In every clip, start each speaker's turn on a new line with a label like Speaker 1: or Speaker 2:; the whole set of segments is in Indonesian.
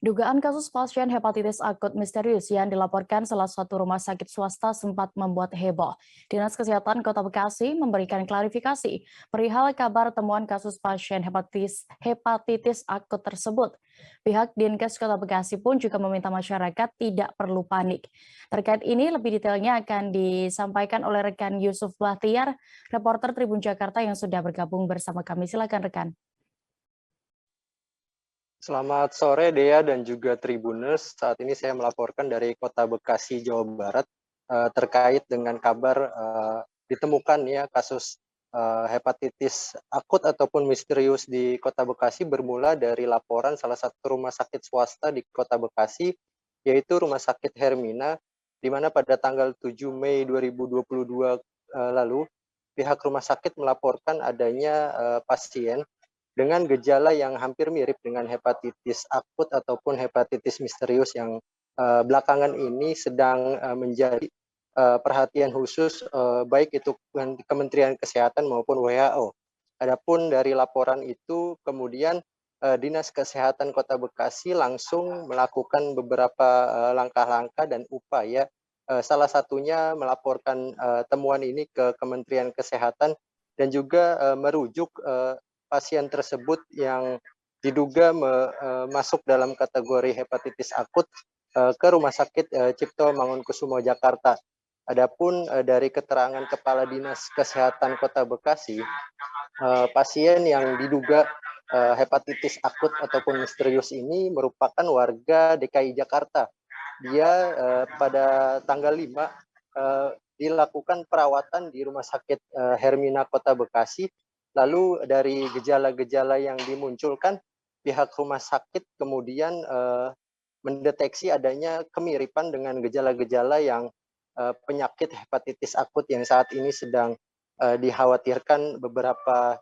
Speaker 1: Dugaan kasus pasien hepatitis akut misterius yang dilaporkan salah satu rumah sakit swasta sempat membuat heboh. Dinas Kesehatan Kota Bekasi memberikan klarifikasi perihal kabar temuan kasus pasien hepatitis akut tersebut. Pihak Dinkes Kota Bekasi pun juga meminta masyarakat tidak perlu panik. Terkait ini, lebih detailnya akan disampaikan oleh rekan Yusuf Bahtiar, reporter Tribun Jakarta yang sudah bergabung bersama kami. Silakan rekan.
Speaker 2: Selamat sore Dea dan juga Tribuners. Saat ini saya melaporkan dari Kota Bekasi, Jawa Barat terkait dengan kabar ditemukan ya kasus hepatitis akut ataupun misterius di Kota Bekasi bermula dari laporan salah satu rumah sakit swasta di Kota Bekasi, yaitu Rumah Sakit Hermina, di mana pada tanggal 7 Mei 2022 lalu pihak rumah sakit melaporkan adanya pasien dengan gejala yang hampir mirip dengan hepatitis akut ataupun hepatitis misterius yang belakangan ini sedang menjadi perhatian khusus baik itu Kementerian Kesehatan maupun WHO. Adapun dari laporan itu kemudian Dinas Kesehatan Kota Bekasi langsung melakukan beberapa langkah-langkah dan upaya, salah satunya melaporkan temuan ini ke Kementerian Kesehatan dan juga merujuk pasien tersebut yang diduga masuk dalam kategori hepatitis akut ke Rumah Sakit Cipto Mangunkusumo Jakarta. Adapun dari keterangan Kepala Dinas Kesehatan Kota Bekasi, pasien yang diduga hepatitis akut ataupun misterius ini merupakan warga DKI Jakarta. Dia pada tanggal 5 dilakukan perawatan di Rumah Sakit Hermina Kota Bekasi. Lalu dari gejala-gejala yang dimunculkan, pihak rumah sakit kemudian mendeteksi adanya kemiripan dengan gejala-gejala yang penyakit hepatitis akut yang saat ini sedang dikhawatirkan beberapa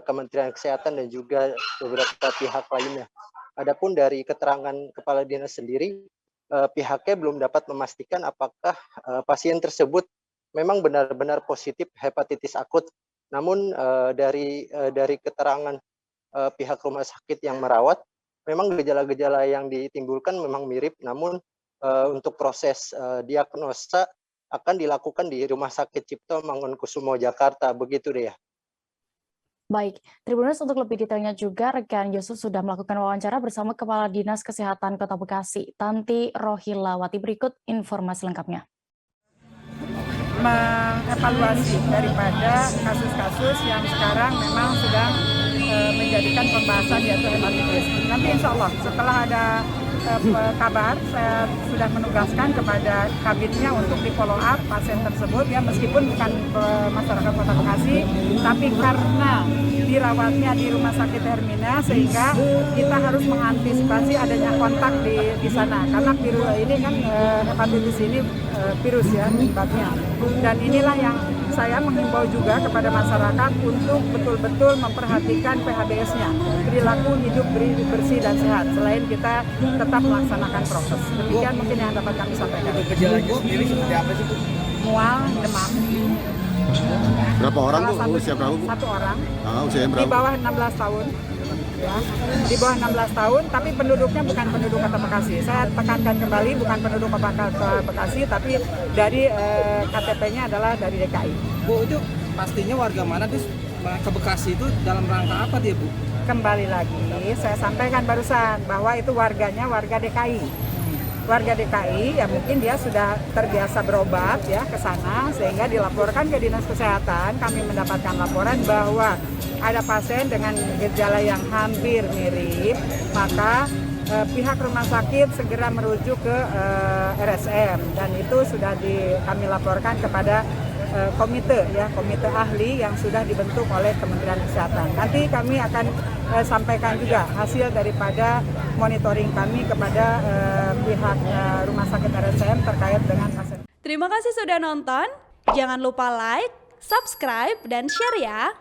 Speaker 2: Kementerian Kesehatan dan juga beberapa pihak lainnya. Adapun dari keterangan Kepala Dinas sendiri, pihaknya belum dapat memastikan apakah pasien tersebut memang benar-benar positif hepatitis akut. Namun dari keterangan pihak rumah sakit yang merawat, memang gejala-gejala yang ditimbulkan memang mirip, namun untuk proses diagnosa akan dilakukan di Rumah Sakit Cipto Mangunkusumo Jakarta, begitu deh ya.
Speaker 1: Baik, Tribuners, untuk lebih detailnya juga rekan Yusuf sudah melakukan wawancara bersama Kepala Dinas Kesehatan Kota Bekasi, Tanti Rohilawati. Berikut informasi lengkapnya.
Speaker 3: Mengevaluasi daripada kasus-kasus yang sekarang memang sedang menjadikan pembahasan yaitu hepatitis. Nanti insya Allah setelah ada kabar, saya sudah menugaskan kepada kabinnya untuk di follow up pasien tersebut ya, meskipun bukan masyarakat Kota Bekasi, tapi karena dirawatnya di Rumah Sakit Hermina sehingga kita harus mengantisipasi adanya kontak di sana karena virus ini kan hepatitis ini virus ya penyebabnya. Dan inilah yang saya menghimbau juga kepada masyarakat untuk betul-betul memperhatikan PHBS-nya, perilaku hidup bersih dan sehat. Selain kita tetap melaksanakan prokes. Demikian mungkin yang dapat kami sampaikan.
Speaker 4: Gejalanya sendiri seperti apa sih, Bu?
Speaker 3: Mual, demam.
Speaker 4: Berapa orang, Bu?
Speaker 3: Satu,
Speaker 4: Usia berapa, Bu?
Speaker 3: Satu orang.
Speaker 4: Usianya
Speaker 3: Di
Speaker 4: berapa?
Speaker 3: bawah 16 tahun. Ya, di bawah 16 tahun, tapi penduduknya bukan penduduk Kota Bekasi. Saya tekankan kembali, bukan penduduk Kota Bekasi, tapi dari KTP-nya adalah dari DKI.
Speaker 5: Bu, itu pastinya warga mana terus ke Bekasi itu dalam rangka apa dia, Bu?
Speaker 3: Kembali lagi, saya sampaikan barusan bahwa itu warganya warga DKI. Warga DKI ya mungkin dia sudah terbiasa berobat ya ke sana sehingga dilaporkan ke Dinas Kesehatan. Kami mendapatkan laporan bahwa ada pasien dengan gejala yang hampir mirip, maka pihak rumah sakit segera merujuk ke RSM dan itu sudah kami laporkan kepada komite ahli yang sudah dibentuk oleh Kementerian Kesehatan. Nanti kami akan sampaikan juga hasil daripada monitoring kami kepada pihak rumah sakit RSM terkait dengan pasien.
Speaker 6: Terima kasih sudah nonton. Jangan lupa like, subscribe, dan share ya.